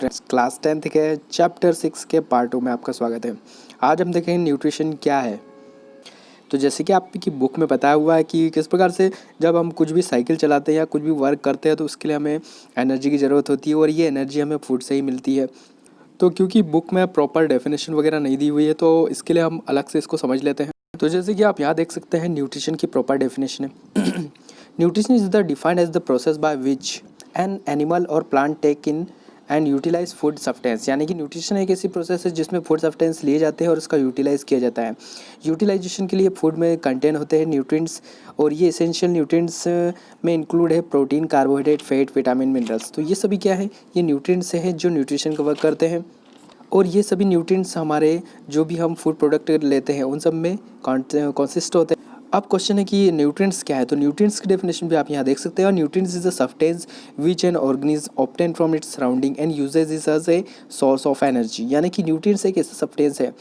Students, class 10th के chapter 6 के part 2 में आपका स्वागत है। आज हम देखेंगे न्यूट्रिशन क्या है। तो जैसे कि आपकी बुक में बताया हुआ है कि किस प्रकार से जब हम कुछ भी साइकिल चलाते हैं या कुछ भी वर्क करते हैं तो उसके लिए हमें एनर्जी की ज़रूरत होती है और ये एनर्जी हमें फूड से ही मिलती है। तो क्योंकि बुक में प्रॉपर डेफिनेशन वगैरह नहीं दी हुई है तो इसके लिए हम अलग से इसको समझ लेते हैं। तो जैसे कि आप यहाँ देख सकते हैं न्यूट्रिशन की प्रॉपर डेफिनेशन है। Nutrition is the defined as the process by which an animal or plant take in and utilise food substance. यानी कि न्यूट्रिशन एक ऐसी प्रोसेस है जिसमें फूड सब्सटेंस लिए जाते हैं और उसका यूटिलाइज किया जाता है। यूटिलाइजेशन के लिए फूड में कंटेन होते हैं न्यूट्रिएंट्स और ये एसेंशियल न्यूट्रिएंट्स में इंक्लूड है protein, carbohydrate, fat, vitamin, minerals. तो ये सभी क्या है, ये न्यूट्रिएंट्स हैं जो न्यूट्रिशन का वर्क करते हैं और ये सभी न्यूट्रिएंट्स हमारे जो भी हम फूड प्रोडक्ट लेते हैं उन सब में कॉन्सिस्ट होते हैं। अब क्वेश्चन है कि न्यूट्रिएंट्स क्या है। तो न्यूट्रिएंट्स की डेफिनेशन भी आप यहाँ देख सकते हैं। और nutrients is a substance which an organism obtain from its surrounding and uses is as a source of energy. यानी कि न्यूट्रिएंट्स एक ऐसा सब्सटेंस है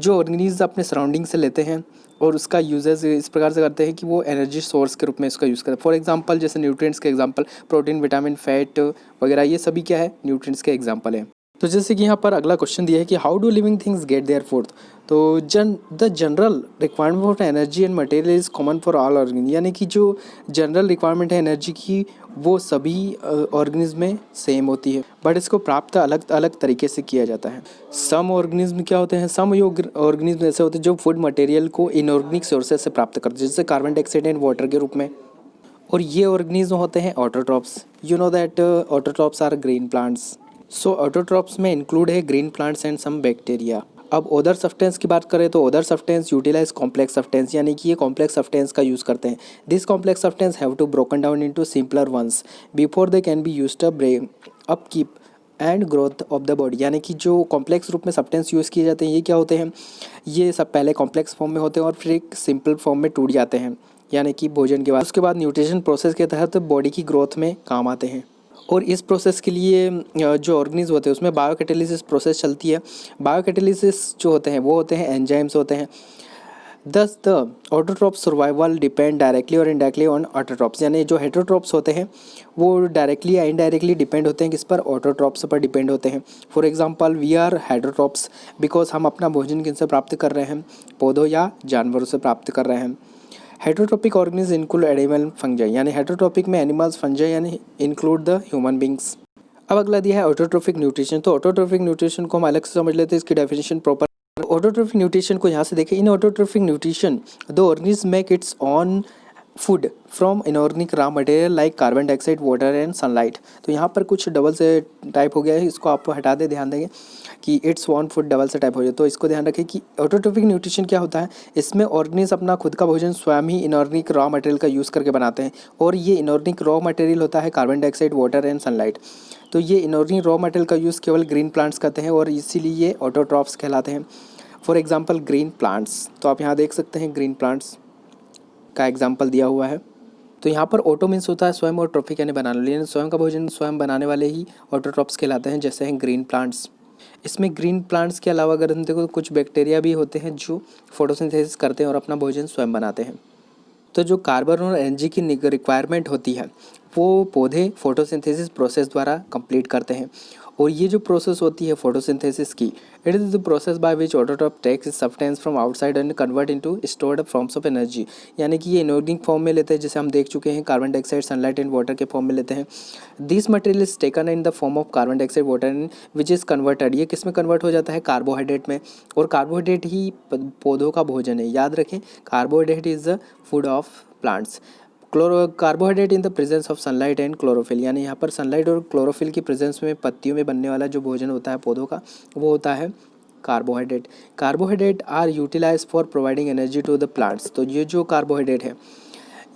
जो ऑर्गेनिज्म अपने सराउंडिंग से लेते हैं और उसका यूजेज इस प्रकार से करते हैं कि वो एनर्जी सोर्स के रूप में इसका यूज़ करते हैं। फॉर एग्जांपल जैसे न्यूट्रिएंट्स के एग्जांपल प्रोटीन, विटामिन, फैट वगैरह, ये सभी क्या है, न्यूट्रिएंट्स के एग्जांपल है। तो जैसे कि यहाँ पर अगला क्वेश्चन दिया है कि how do living things get their food. तो the general requirement of energy and material is common for all organism. यानी कि जो जनरल रिक्वायरमेंट है एनर्जी की वो सभी ऑर्गेनिज्म में सेम होती है, बट इसको प्राप्त अलग अलग तरीके से किया जाता है। सम ऑर्गेनिज्म क्या होते हैं, सम ऑर्गेनिज्म ऐसे होते हैं जो फूड मटेरियल को इनऑर्गेनिक सोर्सेज से प्राप्त करते हैं, जैसे कार्बन डाइऑक्साइड एंड वाटर के रूप में। और ये ऑर्गेनिज्म होते हैं autotrophs. You know that autotrophs are green plants. So autotrophs में इंक्लूड है green plants and some bacteria. अब ओदर सब्सटेंस की बात करें तो other substance utilise complex substance. यानी कि ये कॉम्प्लेक्स सब्सटेंस का यूज़ करते हैं। This complex substance have to broken down into simpler ones before they can be used up keep and growth of the body. यानी कि जो कॉम्प्लेक्स रूप में सब्सटेंस यूज़ किए जाते हैं ये क्या होते हैं, ये सब पहले कॉम्प्लेक्स फॉर्म में होते हैं और फिर एक सिंपल फॉर्म में टूट जाते हैं, यानी कि भोजन के बाद। उसके बाद न्यूट्रिशन प्रोसेस के तहत बॉडी की ग्रोथ में काम आते हैं। और इस प्रोसेस के लिए जो ऑर्गेनिज्म होते हैं उसमें बायोकैटालिसिस प्रोसेस चलती है। बायोकैटालिसिस जो होते हैं वो होते हैं एंजाइम्स होते हैं। दस the autotrophs survival depend directly और इनडायरेक्टली ऑन ऑटोट्रॉप्स। यानी जो हेटरोट्रॉप्स होते हैं वो डायरेक्टली या इनडायरेक्टली डिपेंड होते हैं किस पर, ऑटोट्रॉप्स पर डिपेंड होते हैं। For example we are heterotrophs because हम अपना भोजन किनसे प्राप्त कर रहे हैं, पौधों या जानवरों से प्राप्त कर रहे हैं। Heterotrophic organism include animal, fungi. यानी हेटरोट्रॉपिक में एनिमल्स, फंजाई यानी इंक्लूड द ह्यूमन बींग्स। अब अगला दिया है ऑटोट्रॉफिक न्यूट्रिशन। तो ऑटोट्रॉफिक न्यूट्रिशन को हम अलग से समझ लेते हैं, इसकी डेफिनेशन प्रॉपर। ऑटोट्रॉफिक न्यूट्रिशन को यहाँ से देखें। In autotrophic nutrition the organism make its own food from inorganic raw material like carbon dioxide, water and sunlight. तो यहाँ पर कुछ डबल से टाइप हो गया है, इसको आप हटा दे, ध्यान देंगे कि इट्स वन फूड डबल से टाइप हो जाए। तो इसको ध्यान रखें कि ऑटोट्रॉफिक न्यूट्रिशन क्या होता है, इसमें ऑर्गेनिज्म अपना खुद का भोजन स्वयं ही इनऑर्गेनिक रॉ मटेरियल का यूज़ करके बनाते हैं और ये इनऑर्गेनिक रॉ मटेरियल होता है carbon dioxide, water and sunlight. तो ये इनऑर्गेनिक रॉ मटेरियल का यूज़ केवल ग्रीन प्लांट्स करते हैं और इसीलिए ये ऑटोट्रॉफ्स कहलाते हैं। फॉर एग्जाम्पल ग्रीन प्लांट्स, तो आप यहाँ देख सकते हैं ग्रीन प्लांट्स का एग्जाम्पल दिया हुआ है। तो यहाँ पर ऑटो मीन्स होता है स्वयं और ट्रॉफिक यानी बनाने, यानी स्वयं का भोजन स्वयं बनाने वाले ही ऑटोट्रॉप्स कहलाते हैं, जैसे हैं ग्रीन प्लांट्स। इसमें ग्रीन प्लांट्स के अलावा अगर हम देखो तो कुछ बैक्टीरिया भी होते हैं जो फोटोसिंथेसिस करते हैं और अपना भोजन स्वयं बनाते हैं। तो जो कार्बन और एनर्जी की रिक्वायरमेंट होती है वो पौधे फोटोसिंथेसिस प्रोसेस द्वारा कंप्लीट करते हैं। और ये जो प्रोसेस होती है फोटोसिंथेसिस की, it is the process by which autotroph takes substance from outside and convert into stored forms of energy. यानी कि ये इनऑर्गेनिक फॉर्म में लेते हैं, जैसे हम देख चुके हैं carbon dioxide, sunlight and water के फॉर्म में लेते हैं। This material is taken in the form of carbon dioxide, water and which is converted. ये किस में कन्वर्ट हो जाता है, कार्बोहाइड्रेट में। और कार्बोहाइड्रेट ही पौधों का भोजन है, याद रखें carbohydrate is the food of plants. Carbohydrate in the presence of sunlight and chlorophyll. यानी यहाँ पर सनलाइट और क्लोरोफिल की प्रेजेंस में पत्तियों में बनने वाला जो भोजन होता है पौधों का वो होता है carbohydrate. Carbohydrate are utilise for providing energy to the plants. तो ये जो कार्बोहाइड्रेट है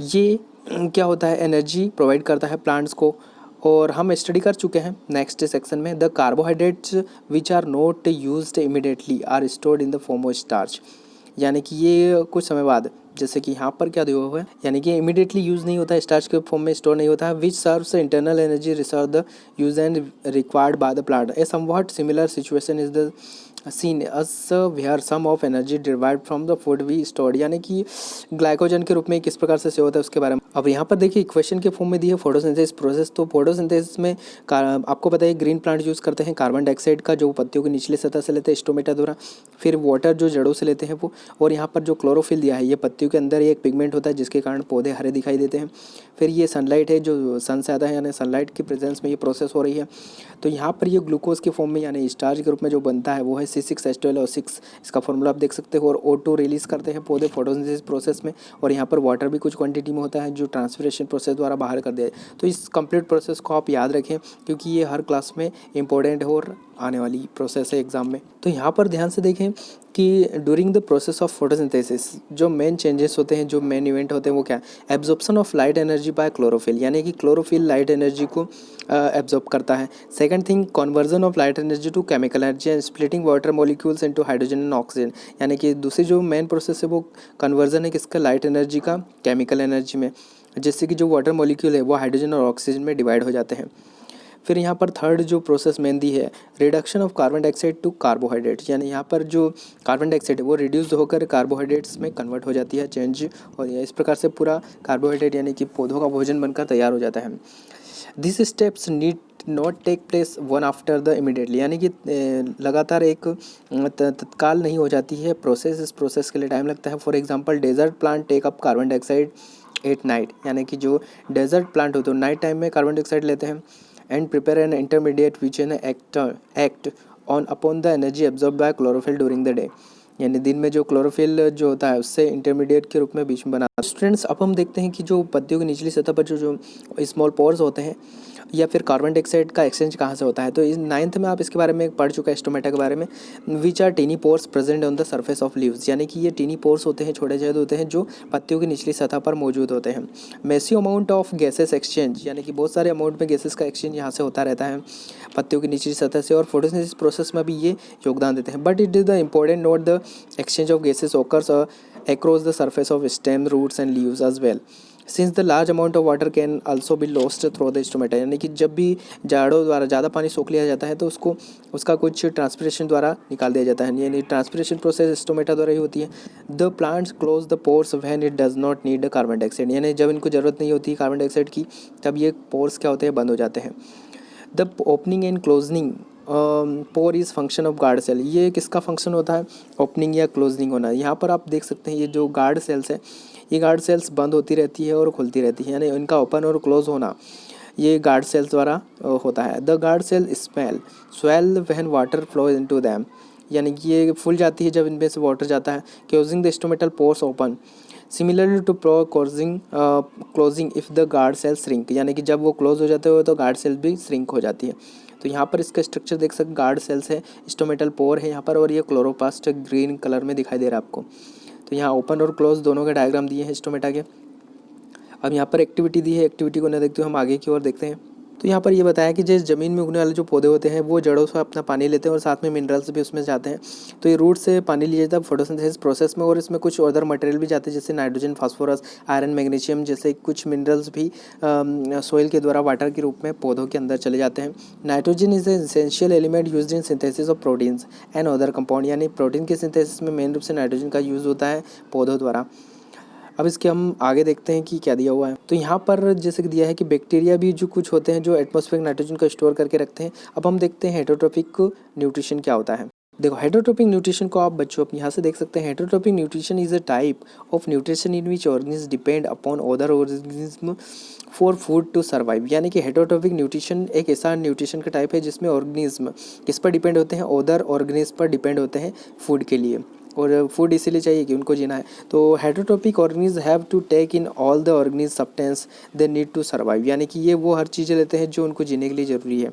ये क्या होता है, एनर्जी प्रोवाइड करता है प्लांट्स को। और हम स्टडी कर चुके हैं नेक्स्ट सेक्शन में, the carbohydrates which are not used immediately are stored in the form of starch. यानी कि ये कुछ समय बाद, जैसे कि यहाँ पर क्या दिया हुआ है, यानी कि इमीडिएटली यूज़ नहीं होता है, स्टार्च के फॉर्म में स्टोर नहीं होता है। Which serves internal energy reserve the use and required by the plant. A somewhat similar situation is the seen us where some of energy derived from the food we stored. यानी कि glycogen के रूप में किस प्रकार से save होता है उसके बारे में अब यहाँ पर देखिए इक्वेशन के फॉर्म में दी है फोटोसिंथेसिस प्रोसेस। तो फोटोसिंथेसिस में आपको पता है ग्रीन प्लांट यूज़ करते हैं कार्बन डाइऑक्साइड का जो पत्तियों की निचली सतह से लेते हैं स्टोमेटा द्वारा, फिर वाटर जो जड़ों से लेते हैं वो, और यहाँ पर जो क्लोरोफिल दिया है ये पत्तियों के अंदर एक पिगमेंट होता है जिसके कारण पौधे हरे दिखाई देते हैं। फिर ये सनलाइट है जो सन से आता है यानी सनलाइट की प्रेजेंस में ये प्रोसेस हो रही है। तो यहाँ पर ये ग्लूकोज के फॉर्म में यानी स्टार्च के रूप में जो बनता है वो है C6H12O6, इसका फॉर्मूला आप देख सकते हो। और O2 रिलीज करते हैं पौधे फोटोसिंथेसिस प्रोसेस में, और यहाँ पर वाटर भी कुछ क्वांटिटी में होता है जो ट्रांसपिरेशन प्रोसेस द्वारा बाहर कर दिया जाए। तो इस कंप्लीट प्रोसेस को आप याद रखें क्योंकि ये हर क्लास में इंपॉर्टेंट है और आने वाली प्रोसेस है एग्जाम में। तो यहाँ पर ध्यान से देखें कि during the process of photosynthesis जो मेन चेंजेस होते हैं, जो मेन इवेंट होते हैं वो क्या है, absorption of light energy by chlorophyll, यानी कि क्लोरोफिल लाइट एनर्जी को एब्जॉर्ब करता है। Second thing conversion of light energy to chemical energy and splitting water molecules into hydrogen and oxygen, यानी कि दूसरी जो मेन प्रोसेस है वो कन्वर्जन है किसका, लाइट एनर्जी का केमिकल एनर्जी में, जिससे कि जो वाटर मॉलिक्यूल है वो हाइड्रोजन और ऑक्सीजन में डिवाइड हो जाते हैं। फिर यहाँ पर थर्ड जो प्रोसेस मेन दी है reduction of carbon dioxide to carbohydrate, यानी यहाँ पर जो कार्बन डाइऑक्साइड है वो रिड्यूस होकर कार्बोहाइड्रेट्स में कन्वर्ट हो जाती है चेंज, और इस प्रकार से पूरा कार्बोहाइड्रेट यानी कि पौधों का भोजन बनकर तैयार हो जाता है। This steps need not take place one after the immediately, यानी कि लगातार एक तत्काल नहीं हो जाती है प्रोसेस, इस प्रोसेस के लिए टाइम लगता है। For example desert plant take up carbon dioxide at night, यानी कि जो डेजर्ट प्लांट होते हैं नाइट टाइम में कार्बन डाइऑक्साइड लेते हैं and prepare an intermediate which an act on upon the energy absorb by chlorophyll during the day, यानी दिन में जो क्लोरोफिल जो होता है उससे इंटरमीडिएट के रूप में बीच में बना। स्टूडेंट्स अब हम देखते हैं कि जो पत्तियों की निचली सतह पर जो स्मॉल पोर्स होते हैं या फिर कार्बन डाइऑक्साइड का एक्सचेंज कहाँ से होता है। तो इस 9th में आप इसके बारे में पढ़ चुका है स्टोमेटा के बारे में, which are tiny pores present on the surface of leaves, यानी कि ये टीनी पोर्स होते हैं, छोटे छेद होते हैं जो पत्तियों की निचली सतह पर मौजूद होते हैं। Massive amount of gases exchange, यानी कि बहुत सारे अमाउंट में गैसेस का एक्सचेंज यहाँ से होता रहता है पत्तियों की निचली सतह से, और फोटोसिंथेसिस प्रोसेस में भी ये योगदान देते हैं। But it is the important note the exchange of gases occurs across the surface of stem, roots and leaves as well, since the large amount of water can also be lost through the stomata, यानी कि जब भी जाड़ों द्वारा ज़्यादा पानी सोख लिया जाता है तो उसको उसका कुछ ट्रांसपिरेशन द्वारा निकाल दिया जाता है, यानी ट्रांसपिरेशन प्रोसेस स्टोमेटा द्वारा ही होती है। The plants close the pores when it does not need carbon dioxide, यानी जब इनको ज़रूरत नहीं होती कार्बन डाइऑक्साइड की तब ये पोर्स क्या होते हैं, बंद हो जाते हैं। The opening and closing pore is function of guard cell, ये किसका फंक्शन होता है, ओपनिंग या क्लोजनिंग होना। यहाँ पर आप देख सकते हैं ये जो गार्ड सेल्स है ये गार्ड सेल्स बंद होती रहती है और खुलती रहती है, यानी इनका ओपन और क्लोज होना ये गार्ड सेल्स द्वारा होता है। The guard cell swell when water flow into them, यानी कि ये फूल जाती है जब इनमें से वाटर जाता है। Closing the stomatal pores open similarly to pro closing if the guard cell shrink, यानी कि जब वो क्लोज हो जाते हो तो गार्ड सेल भी श्रिंक हो जाती है। तो यहाँ पर इसका स्ट्रक्चर देख सकते, गार्ड सेल्स है, स्टोमेटल पोर है यहाँ पर, और ये क्लोरोप्लास्ट ग्रीन कलर में दिखाई दे रहा है आपको। तो यहाँ ओपन और क्लोज दोनों के डायग्राम दिए हैं स्टोमेटा के। अब यहाँ पर एक्टिविटी दी है, एक्टिविटी को न देखते हुए हम आगे की ओर देखते हैं। तो यहाँ पर ये बताया कि जिस ज़मीन में उगने वाले जो पौधे होते हैं वो जड़ों से अपना पानी लेते हैं और साथ में मिनरल्स भी उसमें जाते हैं। तो ये रूट से पानी लिया जाता है फोटोसिंथेसिस प्रोसेस में, और इसमें कुछ अदर मटेरियल भी जाते हैं जैसे नाइट्रोजन, फास्फोरस, आयरन, मैग्नीशियम जैसे कुछ मिनरल्स भी सोइल के द्वारा वाटर के रूप में पौधों के अंदर चले जाते हैं। Nitrogen is essential element used in synthesis of proteins and other compound, यानी प्रोटीन के सिंथेसिस में मेन रूप से नाइट्रोजन का यूज़ होता है पौधों द्वारा। अब इसके हम आगे देखते हैं कि क्या दिया हुआ है। तो यहाँ पर जैसे कि दिया है कि बैक्टीरिया भी जो कुछ होते हैं जो एटमॉस्फेरिक नाइट्रोजन को स्टोर करके रखते हैं। अब हम देखते हैं हेटरोट्रोपिक न्यूट्रिशन क्या होता है। देखो हेटरोट्रोपिक न्यूट्रिशन को आप बच्चों यहाँ से देख सकते हैं। Heterotrophic nutrition is a type of nutrition in which organism depend upon other organism for food to survive, यानी कि हेटरोट्रोपिक न्यूट्रिशन एक ऐसा न्यूट्रिशन का टाइप है जिसमें ऑर्गेनिज्म किस पर डिपेंड होते हैं, अदर ऑर्गेनिज्म पर डिपेंड होते हैं फूड के लिए, और फूड इसीलिए चाहिए कि उनको जीना है। तो heterotrophic organism have to take in all the organism substance they need to survive, यानी कि ये वो हर चीज़ें लेते हैं जो उनको जीने के लिए ज़रूरी है।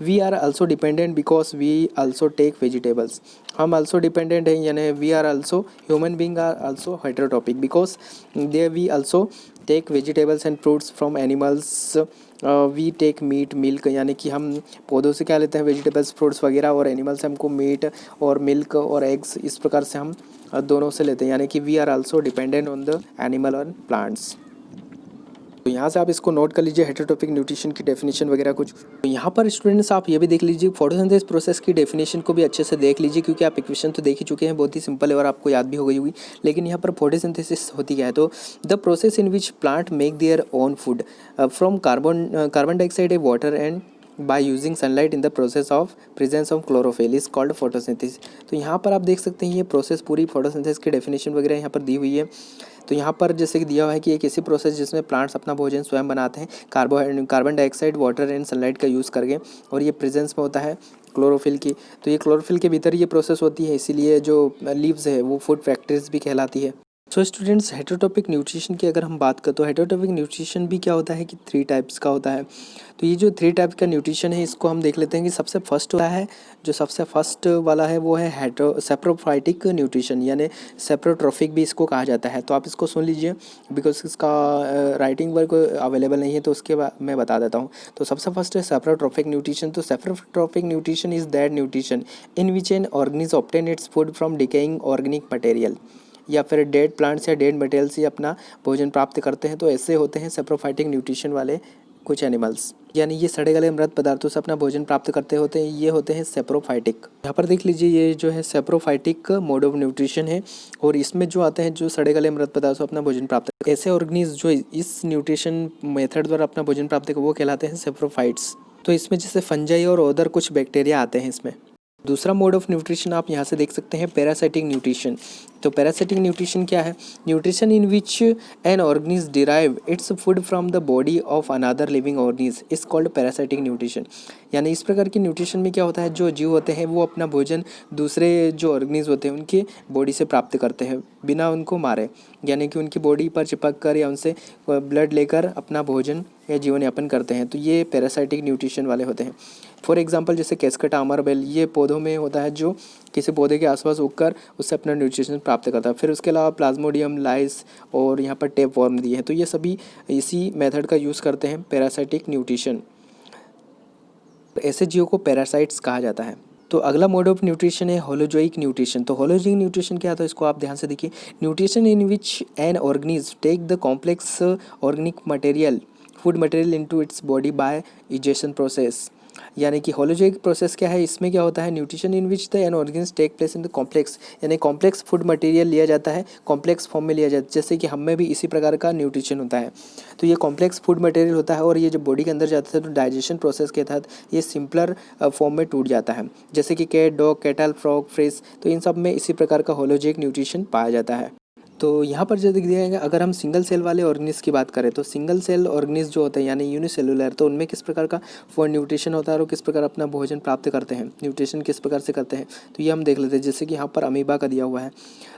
We are also dependent because we also take vegetables, हम आल्सो डिपेंडेंट हैं, यानी we are also human being are also heterotrophic because they we also take vegetables and fruits from animals, we take meat milk, यानी कि हम पौधों से क्या लेते हैं, वेजिटेबल्स फ्रूट्स वगैरह, और एनिमल से हमको मीट और मिल्क और एग्स, इस प्रकार से हम दोनों से लेते हैं, यानी कि we are also dependent on the animal और प्लांट्स। तो यहाँ से आप इसको नोट कर लीजिए, हेटेरोटॉपिक न्यूट्रिशन की डेफिनेशन वगैरह कुछ। तो यहाँ पर स्टूडेंट्स आप ये भी देख लीजिए, फोटोसिंथेसिस प्रोसेस की डेफिनेशन को भी अच्छे से देख लीजिए, क्योंकि आप इक्वेशन तो देख ही चुके हैं, बहुत ही सिंपल है और आपको याद भी हो गई होगी। लेकिन यहाँ पर फोटोसिंथेसिस होती क्या है, तो the process in which plant make their own food from carbon dioxide, water and by using sunlight in the process of presence of chlorophyll is called photosynthesis। तो यहाँ पर आप देख सकते हैं ये प्रोसेस पूरी फोटोसिंथेसिस की डेफिनेशन वगैरह यहाँ पर दी हुई है। तो यहाँ पर जैसे कि दिया हुआ है कि एक ऐसी प्रोसेस जिसमें प्लांट्स अपना भोजन स्वयं बनाते हैं carbon dioxide, water and sunlight का यूज़ करके, और ये प्रेजेंस में होता है क्लोरोफिल की। तो ये क्लोरोफिल के भीतर ये प्रोसेस होती है, इसीलिए जो लीव्स है वो फूड फैक्ट्रीज भी कहलाती है। सो स्टूडेंट्स, हेटेरोटॉपिक न्यूट्रिशन की अगर हम बात करें तो हेटेरोटॉपिक न्यूट्रिशन भी क्या होता है कि 3 टाइप्स का होता है। तो ये जो 3 टाइप का न्यूट्रिशन है इसको हम देख लेते हैं कि सबसे फर्स्ट होता है, जो सबसे फर्स्ट वाला है वो है सेप्रोफाइटिक न्यूट्रिशन, यानी सेप्रोट्रॉफिक भी इसको कहा जाता है। तो आप इसको सुन लीजिए, बिकॉज इसका राइटिंग वर्क अवेलेबल नहीं है, तो उसके बाद मैं बता देता हूँ। तो सबसे फर्स्ट है सेप्रोट्रॉफिक न्यूट्रिशन। तो saprotrophic nutrition is that nutrition in which an organism obtain its food from decaying organic material, या फिर डेड प्लांट्स या डेड मटेरियल से अपना भोजन प्राप्त करते हैं। तो ऐसे होते हैं सेप्रोफाइटिक न्यूट्रिशन वाले कुछ एनिमल्स, यानी ये सड़े गले मृत पदार्थों से अपना भोजन प्राप्त करते होते हैं, ये होते हैं सेप्रोफाइटिक। यहाँ पर देख लीजिए, ये जो है सेप्रोफाइटिक मोड ऑफ न्यूट्रिशन है, और इसमें जो आते हैं जो सड़े गले मृत पदार्थों से अपना भोजन प्राप्त करते हैं, ऐसे ऑर्गेनिज्म जो इस न्यूट्रिशन मेथड द्वारा अपना भोजन प्राप्त करते हैं वो कहलाते हैं सेप्रोफाइट्स। तो इसमें जैसे फंजाई और अदर कुछ बैक्टीरिया आते हैं इसमें। दूसरा मोड ऑफ न्यूट्रिशन आप यहाँ से देख सकते हैं, पैरासाइटिक न्यूट्रिशन। तो पैरासाइटिक न्यूट्रिशन क्या है, nutrition in which an organism derive its food from the body of another living organism is called parasitic nutrition. यानी इस प्रकार के न्यूट्रिशन में क्या होता है, जो जीव होते हैं वो अपना भोजन दूसरे जो ऑर्गेनिज्म होते हैं उनके बॉडी से प्राप्त करते हैं बिना उनको मारे, यानी कि उनकी बॉडी पर चिपक कर या उनसे ब्लड लेकर अपना भोजन या जीवन यापन करते हैं। तो ये पैरासाइटिक न्यूट्रिशन वाले होते हैं। फॉर एग्जांपल जैसे कैस्केटा, अमरबेल, ये पौधों में होता है जो किसी पौधे के आसपास उगकर उससे अपना न्यूट्रिशन प्राप्त करता है। फिर उसके अलावा प्लाज्मोडियम, लाइस और यहाँ पर टेप वॉर्म दिए हैं। तो ये सभी इसी मेथड का यूज़ करते हैं, पैरासाइटिक न्यूट्रिशन। ऐसे जीवों को पैरासाइट्स कहा जाता है। तो अगला मोड ऑफ न्यूट्रिशन है होलोजोइक न्यूट्रिशन। तो होलोजोइक न्यूट्रिशन क्या था, इसको आप ध्यान से देखिए। Nutrition in which an organism take the complex organic material food material into its body by ingestion process. यानी कि होलोजोइक प्रोसेस क्या है, इसमें क्या होता है, nutrition in which the an organism take place in the complex, यानी complex food material लिया जाता है, कॉम्प्लेक्स फॉर्म में लिया जाता है। जैसे कि हम में भी इसी प्रकार का न्यूट्रिशन होता है। तो ये कॉम्प्लेक्स फूड मटेरियल होता है, और ये जब बॉडी के अंदर जाता है तो डाइजेशन प्रोसेस के तहत ये सिंपलर फॉर्म में टूट जाता है, जैसे कि cat, dog, cattle, frog, fish. तो इन सब में इसी प्रकार का होलोजोइक न्यूट्रिशन पाया जाता है। तो यहाँ पर जो दिख दिया है, अगर हम सिंगल सेल वाले ऑर्गेनिज्म की बात करें तो सिंगल सेल ऑर्गेनिज्म जो होते हैं यानी यूनिसेलुलर, तो उनमें किस प्रकार का फूड न्यूट्रिशन होता है और किस प्रकार अपना भोजन प्राप्त करते हैं, न्यूट्रिशन किस प्रकार से करते हैं, तो ये हम देख लेते हैं। जैसे कि यहाँ पर अमीबा का दिया हुआ है,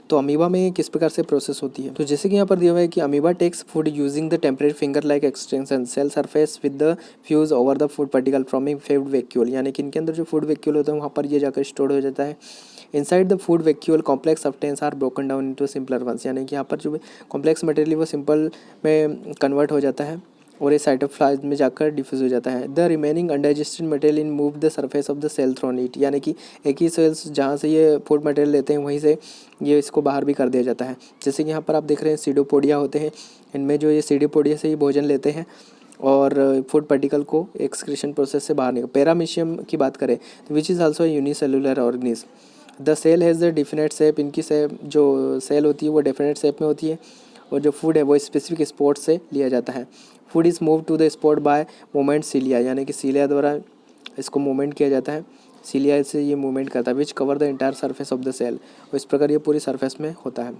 तो अमीबा में किस प्रकार से प्रोसेस होती है। तो जैसे कि यहाँ पर दिया हुआ है कि amoeba takes food using the temporary finger like extension cell surface with the fuse over the food particle from a food vacuole, यानी कि इनके अंदर जो फूड वैक्यूल होता है वहाँ पर ये जाकर स्टोर हो जाता है। Inside the food vacuole complex substance are broken down into simpler ones, यानी कि यहाँ पर जो कॉम्प्लेक्स मटेरियल वो सिंपल में कन्वर्ट हो जाता है और ये साइटोप्लाज्म में जाकर डिफ्यूज हो जाता है। The remaining undigested material in move the surface of the cell through it, यानी कि एक ही सेल्स जहाँ से ये फूड मटेरियल लेते हैं वहीं से ये इसको बाहर भी कर दिया जाता है। जैसे कि यहाँ पर आप देख रहे हैं सीडोपोडिया होते हैं, इनमें जो ये सीडोपोडिया से ही भोजन लेते हैं और फूड पार्टिकल को एक्सक्रीशन प्रोसेस से बाहर निकल। पैरामीशियम की बात करें तो which is also unicellular organism. The cell has the definite shape, इनकी शेप जो सेल होती है वो डेफिनेट शेप में होती है, और जो फूड है वो स्पेसिफिक स्पॉट से लिया जाता है। Food is move to the spot by movement cilia, यानी कि सीलिया द्वारा इसको मूवमेंट किया जाता है, सीलिया से ये मूवमेंट करता है, which cover the entire surface of the cell, और इस प्रकार ये पूरी सरफेस में होता है।